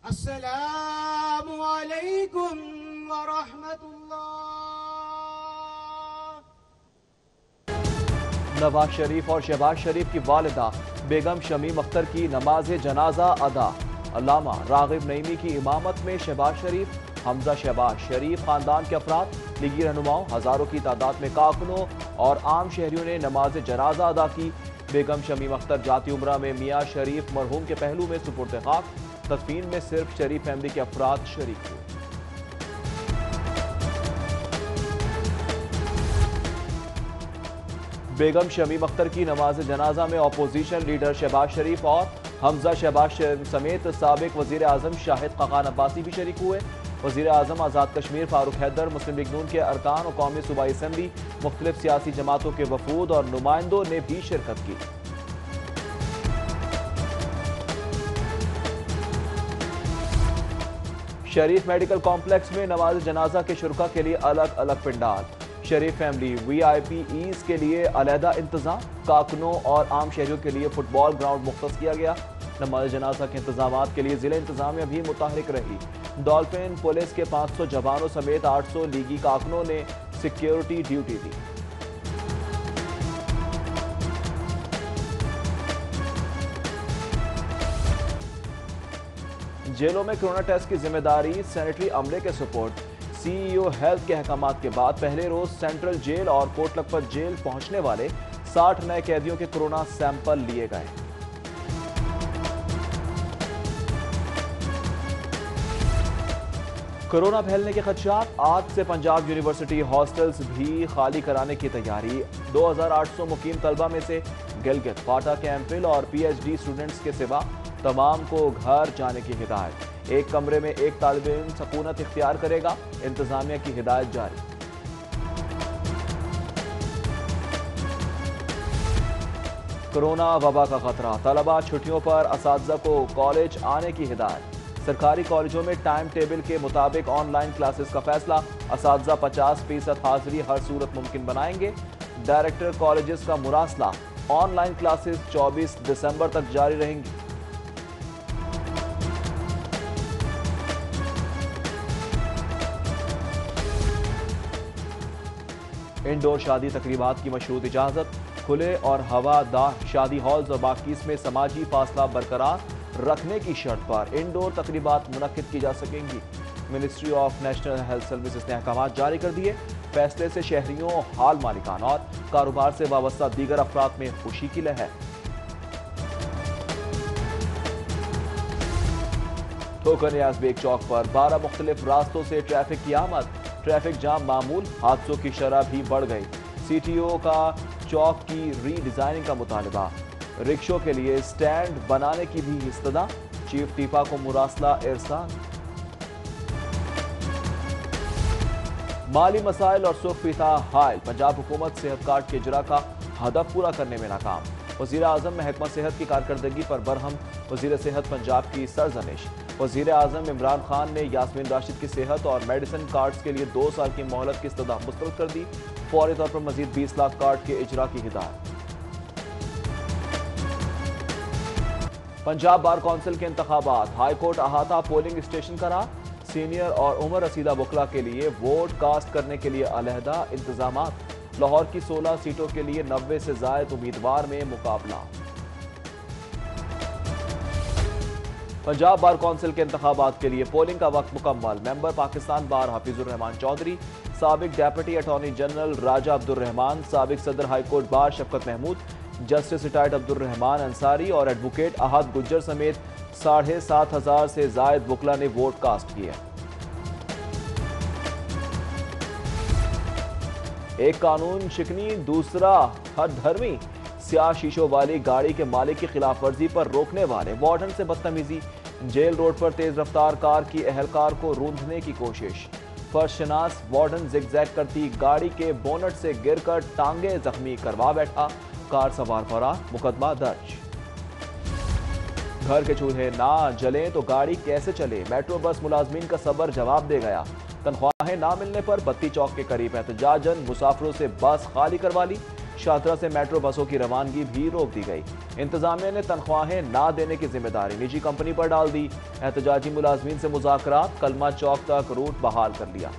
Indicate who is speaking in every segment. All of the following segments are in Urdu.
Speaker 1: السلام علیکم ورحمۃ اللہ۔
Speaker 2: نواز شریف اور شہباز شریف کی والدہ بیگم شمیم اختر کی نماز جنازہ ادا۔ علامہ راغب نعیمی کی امامت میں شہباز شریف، حمزہ شہباز شریف خاندان کے افراد، لیگی رہنماؤں، ہزاروں کی تعداد میں کارکنوں اور عام شہریوں نے نماز جنازہ ادا کی۔ بیگم شمیم اختر جاتی عمرہ میں میاں شریف مرحوم کے پہلو میں سپرد خاک، تدفین میں صرف شریف فیملی کے افراد شریک ہوئے۔ بیگم شمیم اختر کی نماز جنازہ میں اپوزیشن لیڈر شہباز شریف اور حمزہ شہباز سمیت سابق وزیر اعظم شاہد خاقان عباسی بھی شریک ہوئے۔ وزیر اعظم آزاد کشمیر فاروق حیدر، مسلم لیگ نون کے ارکان اور قومی صوبائی اسمبلی، مختلف سیاسی جماعتوں کے وفود اور نمائندوں نے بھی شرکت کی۔ شریف میڈیکل کمپلیکس میں نماز جنازہ کے شرکاء کے لیے الگ الگ پنڈال، شریف family we I P as کے لیے علیحدہ انتظام، کارکنوں اور عام شہریوں کے لیے فٹ بال گراؤنڈ مختص کیا گیا۔ نماز جنازہ کے انتظامات کے لیے ضلع انتظامیہ بھی متحرک رہی۔ ڈولفن پولیس کے 500 جوانوں سمیت 800 لیگی کارکنوں نے سیکیورٹی ڈیوٹی دی۔ جیلوں میں کرونا ٹیسٹ کی ذمہ داری سینیٹری عملے کے سپورٹ۔ سی ای او ہیلتھ کے احکامات کے بعد پہلے روز سینٹرل جیل اور کوٹ لکھپت جیل پہنچنے والے 60 نئے قیدیوں کے کرونا سیمپل لیے گئے۔ کرونا پھیلنے کے خدشات، آج سے پنجاب یونیورسٹی ہاسٹلز بھی خالی کرانے کی تیاری۔ 2800 مقیم طلبہ میں سے گلگت، فاٹا کے ایم فل اور پی ایچ ڈی اسٹوڈنٹس کے سوا تمام کو گھر جانے کی ہدایت۔ ایک کمرے میں ایک طالب علم سکونت اختیار کرے گا، انتظامیہ کی ہدایت جاری۔ کرونا وبا کا خطرہ، طلبہ چھٹیوں پر، اساتذہ کو کالج آنے کی ہدایت۔ سرکاری کالجوں میں ٹائم ٹیبل کے مطابق آن لائن کلاسز کا فیصلہ، اساتذہ 50% حاضری ہر صورت ممکن بنائیں گے۔ ڈائریکٹر کالجز کا مراسلہ، آن لائن کلاسز 24 دسمبر تک جاری رہیں گی۔ انڈور شادی تقریبات کی مشروط اجازت، کھلے اور ہوادار شادی ہالز اور باقیس میں سماجی فاصلہ برقرار رکھنے کی شرط پر انڈور تقریبات منعقد کی جا سکیں گی۔ Ministry of national health services نے احکامات جاری کر دیے۔ فیصلے سے شہریوں، ہال مالکان اور کاروبار سے وابستہ دیگر افراد میں خوشی کی لہر۔ ٹھوکر نیاز بیگ چوک پر 12 مختلف راستوں سے ٹریفک کی آمد، ٹریفک جام معمول، حادثوں کی شرح بھی بڑھ گئی۔ سی ٹی او کا چوک کی ری ڈیزائننگ کا مطالبہ، رکشوں کے لیے سٹینڈ بنانے کی بھی استدعا، چیف ٹیپا کو مراسلہ ارسال۔ مالی مسائل اور سرخ فیتہ حائل، پنجاب حکومت صحت کارڈ کے اجراء کا ہدف پورا کرنے میں ناکام۔ وزیر اعظم محکمہ صحت کی کارکردگی پر برہم، وزیر صحت پنجاب کی سرزنش۔ وزیر اعظم عمران خان نے یاسمین راشد کی صحت اور میڈیسن کارڈز کے لیے 2 سال کی مہلت کی استدعا مسترد کر دی۔ فوری طور پر مزید 20 لاکھ کارڈ کے اجراء کی ہدایت۔ پنجاب بار کونسل کے انتخابات، ہائی کورٹ احاطہ پولنگ اسٹیشن قرار، سینئر اور عمر رسیدہ وکلاء کے لیے ووٹ کاسٹ کرنے کے لیے علیحدہ انتظامات۔ لاہور کی 16 سیٹوں کے لیے 90 سے زائد امیدوار میں مقابلہ۔ پنجاب بار کونسل کے انتخابات کے لیے پولنگ کا وقت مکمل۔ ممبر پاکستان بار حفیظ الرحمان چودھری، سابق ڈیپٹی اٹارنی جنرل راجہ عبد الرحمان، سابق صدر ہائی کورٹ بار شفقت محمود، جسٹس ریٹائرڈ عبد الرحمان انصاری اور ایڈوکیٹ احد گجر سمیت 7,500 سے زائد وکلاء نے ووٹ کاسٹ کیا۔ ایک قانون شکنی، دوسرا ہر دھرمی، سیاہ شیشوں والی گاڑی کے مالک کی خلاف ورزی پر روکنے والے وارڈن سے بدتمیزی، جیل روڈ پر تیز رفتار کار کی اہلکار کو روندنے کی کوشش، فرش شناس وارڈن زگ زیگ کرتی گاڑی کے بونٹ سے گر کر ٹانگیں زخمی کروا بیٹھا، کار سوار فرار، مقدمہ درج۔ گھر کے چولہے نہ جلیں تو گاڑی کیسے چلے، میٹرو بس ملازمین کا صبر جواب دے گیا۔ تنخواہیں نہ ملنے پر بتی چوک کے قریب احتجاجن مسافروں سے بس خالی کروا لی۔ شاہدرہ سے میٹرو بسوں کی روانگی بھی روک دی گئی۔ انتظامیہ نے تنخواہیں نہ دینے کی ذمہ داری نجی کمپنی پر ڈال دی۔ احتجاجی ملازمین سے مذاکرات، کلمہ چوک تک روٹ بحال کر لیا۔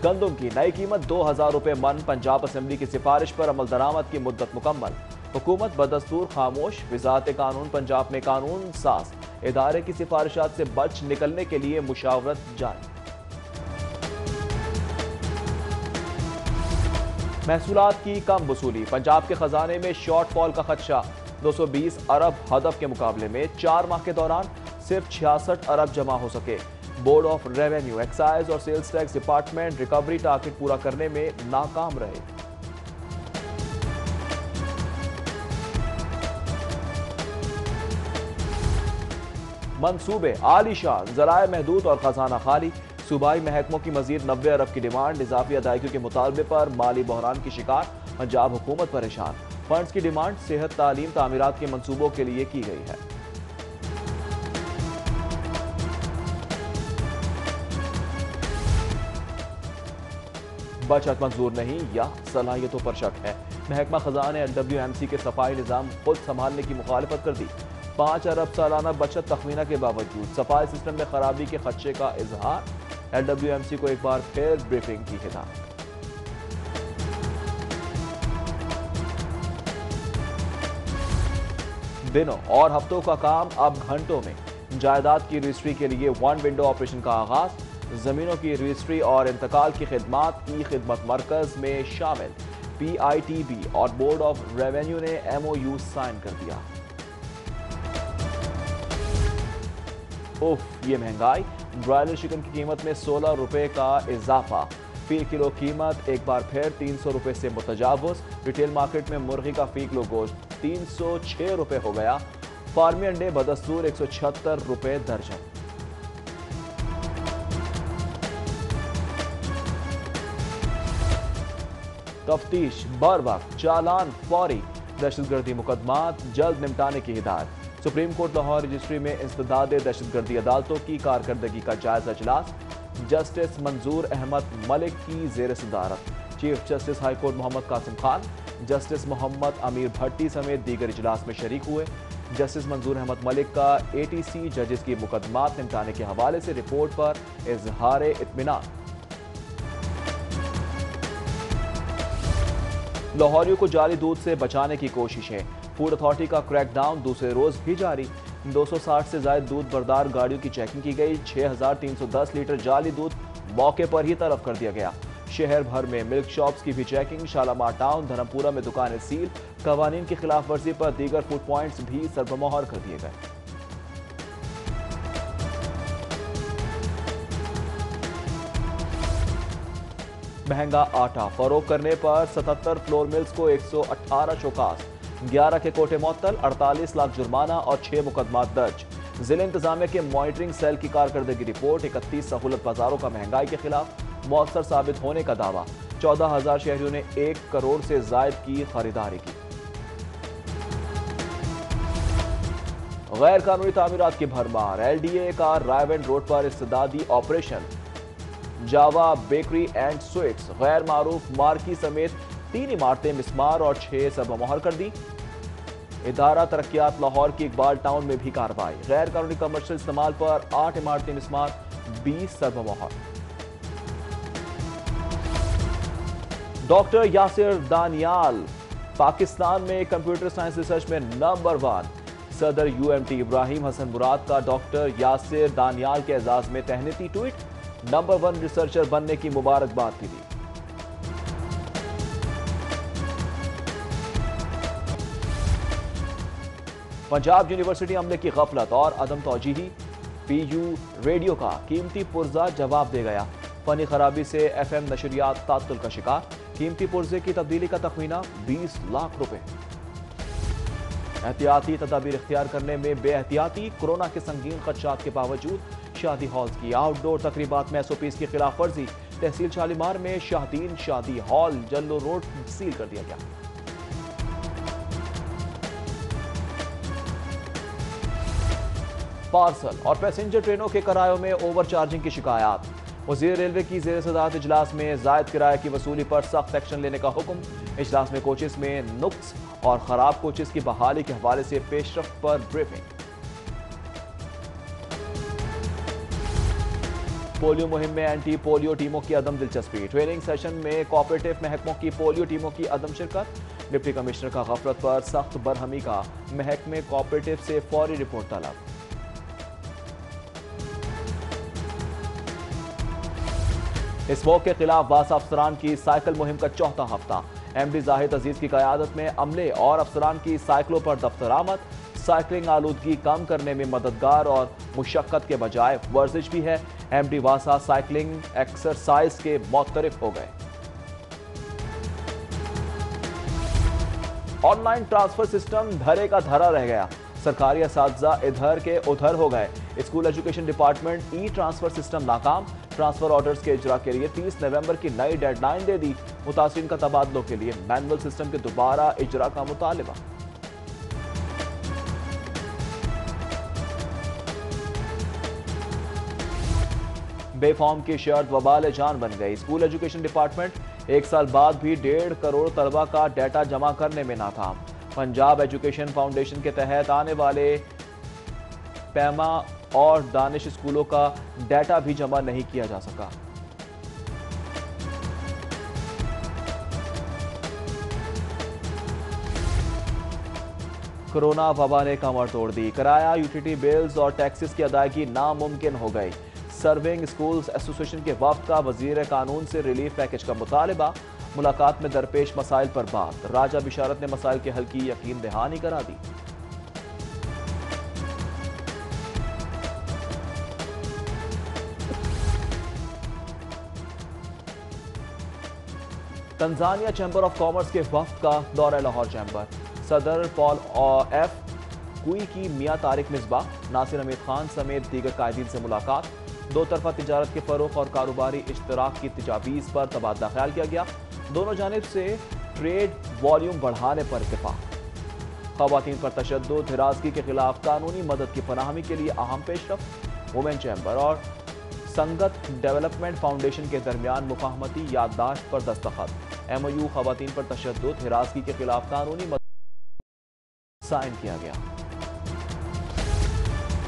Speaker 2: گندم کی نئی قیمت 2000 روپے من، پنجاب اسمبلی کی سفارش پر عمل درآمد کی مدت مکمل۔ حکومت بدستور خاموش، وزارت قانون پنجاب میں قانون ساز ادارے کی سفارشات سے بچ نکلنے کے لیے مشاورت جاری۔ محصولات کی کم وصولی، پنجاب کے خزانے میں شارٹ فال کا خدشہ۔ 220 ارب ہدف کے مقابلے میں 4 ماہ کے دوران صرف 66 ارب جمع ہو سکے۔ بورڈ آف ریونیو، ایکسائز اور sales tax department recovery target پورا کرنے میں ناکام رہے۔ منصوبے عالی شان، ذرائع محدود اور خزانہ خالی۔ صوبائی محکموں کی مزید 90 ارب کی ڈیمانڈ، اضافی ادائیگیوں کے مطالبے پر مالی بحران کی شکار پنجاب حکومت پریشان۔ فنڈز کی ڈیمانڈ صحت، تعلیم، تعمیرات کے منصوبوں کے لیے کی گئی ہے۔ بچت منظور نہیں یا صلاحیتوں پر شک ہے، محکمہ خزانہ نے LWMC کے صفائی نظام خود سنبھالنے کی مخالفت کر دی۔ 5 ارب سالانہ بچت تخمینہ کے باوجود صفائی سسٹم میں خرابی کے خدشے کا اظہار، LWMC کو ایک بار پھر بریفنگ کی ہدایت۔ دنوں اور ہفتوں کا کام اب گھنٹوں میں، جائیداد کی رجسٹری کے لیے 1 ونڈو آپریشن کا آغاز۔ زمینوں کی رجسٹری اور انتقال کی خدمات ای خدمت مرکز میں شامل۔ PITB اور بورڈ آف ریونیو نے MOU سائن کر دیا۔ یہ مہنگائی، برائلر چکن کی قیمت میں 16 روپے کا اضافہ، فی کلو قیمت ایک بار پھر 300 روپے سے متجاوز۔ ریٹیل مارکیٹ میں مرغی کا فی کلو گوشت 306 روپے ہو گیا۔ فارمی انڈے بدستور 176 روپے درجن۔ تفتیش بر وقت، چالان فوری، دہشت گردی مقدمات جلد نمٹانے کی ہدایت۔ سپریم کورٹ لاہور رجسٹری میں انسداد دہشت گردی عدالتوں کی کارکردگی کا جائزہ اجلاس، جسٹس منظور احمد ملک کی زیر صدارت۔ چیف جسٹس ہائی کورٹ محمد قاسم خان، جسٹس محمد امیر بھٹی سمیت دیگر اجلاس میں شریک ہوئے۔ جسٹس منظور احمد ملک کا ATC ججز کی مقدمات نمٹانے کے حوالے سے رپورٹ پر اظہار اطمینان۔ لاہوریوں کو جعلی دودھ سے بچانے کی کوششیں، فوڈ اتھارٹی کا کریک ڈاؤن دوسرے روز بھی جاری۔ 260 سے زائد دودھ بردار گاڑیوں کی چیکنگ کی گئی۔ 6310 لیٹر جعلی دودھ موقع پر ہی طلب کر دیا گیا۔ شہر بھر میں ملک شاپس کی بھی چیکنگ۔ شالامار ٹاؤن، دھرمپورہ میں دکانیں سیل، قوانین کی خلاف ورزی پر دیگر فوڈ پوائنٹس بھی سربمہر کر دیے گئے۔ مہنگا آٹا فروخت کرنے پر 77 فلور ملز کو 118 شوکاز، 11 کے کوٹے معطل، 48 لاکھ جرمانہ اور 6 مقدمات درج۔ ضلع انتظامیہ کے مانیٹرنگ سیل کی کارکردگی رپورٹ، 31 سہولت بازاروں کا مہنگائی کے خلاف مؤثر ثابت ہونے کا دعویٰ۔ 14,000 شہریوں نے 1 کروڑ سے زائد کی خریداری کی۔ غیر قانونی تعمیرات کی بھرمار، LDA کا رائیونڈ روڈ پر استدادی operation. Java bakery and sweets, غیر معروف مارکی سمیت 3 عمارتیں مسمار اور 6 سربمہر کر دی۔ ادارہ ترقیات لاہور کی اقبال ٹاؤن میں بھی کارروائی، غیر قانونی کمرشل استعمال پر 8 عمارتیں مسمار، 20 سربمہر۔ ڈاکٹر یاسر دانیال پاکستان میں کمپیوٹر سائنس ریسرچ میں نمبر 1۔ صدر UMT ابراہیم حسن مراد کا ڈاکٹر یاسر دانیال کے اعزاز میں تہنیتی ٹویٹ، نمبر 1 ریسرچر بننے کی مبارکباد کی دی۔ پنجاب یونیورسٹی عملے کی غفلت اور عدم توجہی، PU ریڈیو کا قیمتی پرزہ جواب دے گیا۔ فنی خرابی سے FM نشریات تعطل کا شکار، قیمتی پرزے کی تبدیلی کا تخمینہ 20 لاکھ روپے۔ احتیاطی تدابیر اختیار کرنے میں بے احتیاطی، کورونا کے سنگین خدشات کے باوجود شادی ہالز کی آؤٹ ڈور تقریبات میں SOPs کی خلاف ورزی۔ تحصیل شالیمار میں شاہدین شادی ہال جلو روڈ سیل کر دیا گیا۔ پارسل اور پیسنجر ٹرینوں کے کرایوں میں اوور چارجنگ کی شکایات، وزیر ریلوے کی زیر صدارت اجلاس میں زائد کرایہ کی وصولی پر سخت ایکشن لینے کا حکم۔ اجلاس میں کوچز میں نقص اور خراب کوچز کی بحالی کے حوالے سے پیش رفت پر بریفنگ۔ پولیو مہم میں اینٹی پولیو ٹیموں کی عدم دلچسپی، ٹریننگ سیشن میں کوآپریٹو محکموں کی پولیو ٹیموں کی عدم شرکت۔ ڈپٹی کمشنر کا غفلت پر سخت برہمی کا، محکمے کوآپریٹو سے فوری رپورٹ طلب۔ اسموک کے خلاف واسا افسران کی سائیکل مہم کا چوتھا ہفتہ، ایم ڈی زاہد عزیز کی قیادت میں عملے اور افسران کی سائیکلوں پر دفتر آمد۔ سائیکلنگ آلودگی کم کرنے میں مددگار اور مشقت کے بجائے ورزش بھی ہے۔ ایم ڈی واسا سائیکلنگ ایکسرسائز کے معترف ہو گئے۔ آن لائن ٹرانسفر سسٹم دھرے کا دھرا رہ گیا، سرکاری اساتذہ ادھر کے ادھر ہو گئے۔ اسکول ایجوکیشن ڈپارٹمنٹ ای ٹرانسفر سسٹم ناکام، ٹرانسفر آرڈرز کے اجرا کے لیے 30 نومبر کی نئی ڈیڈ لائن دے دی۔ متاثرین کا تبادلوں کے لیے مینول سسٹم کے دوبارہ اجرا کا مطالبہ۔ بے فارم کی شرط وبال جان بن گئی، اسکول ایجوکیشن ڈپارٹمنٹ 1 سال بعد بھی 1.5 کروڑ طلبہ کا ڈیٹا جمع کرنے میں ناکام۔ پنجاب ایجوکیشن فاؤنڈیشن کے تحت آنے والے پیما اور دانش اسکولوں کا ڈیٹا بھی جمع نہیں کیا جا سکا۔ کورونا وبا نے کمر توڑ دی، کرایہ، یوٹیلیٹی بلز اور ٹیکسز کی ادائیگی ناممکن ہو گئی۔ سرونگ اسکولز ایسوسی ایشن کے وفد کا وزیر قانون سے ریلیف پیکج کا مطالبہ، ملاقات میں درپیش مسائل پر بات، راجہ بشارت نے مسائل کے حل کی یقین دہانی کرا دی۔ تنزانیہ چیمبر آف کامرس کے وفد کا دورہ لاہور چیمبر، صدر پال ایف کوئی کی میاں طارق مصباح، ناصر حمید خان سمیت دیگر قائدین سے ملاقات۔ دو طرفہ تجارت کے فروغ اور کاروباری اشتراک کی تجاویز پر تبادلہ خیال کیا گیا، دونوں جانب سے ٹریڈ والیوم بڑھانے پر اتفاق۔ خواتین پر تشدد، ہراسگی کے خلاف قانونی مدد کی فراہمی کے لیے اہم پیش رفت، وومن چیمبر اور سنگت ڈیولپمنٹ فاؤنڈیشن کے درمیان مفاہمتی یادداشت پر دستخط، ایم او یو خواتین پر تشدد، ہراسگی کے خلاف قانونی مدد سائن کیا گیا۔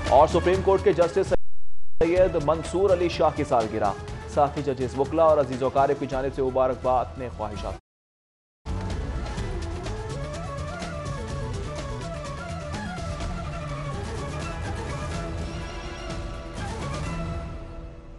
Speaker 2: اور سپریم کورٹ کے جسٹس سید منصور علی شاہ کی سالگرہ، ساتھی ججز، وکلاء اور عزیز و اقارب کی جانب سے مبارکباد نے خواہشات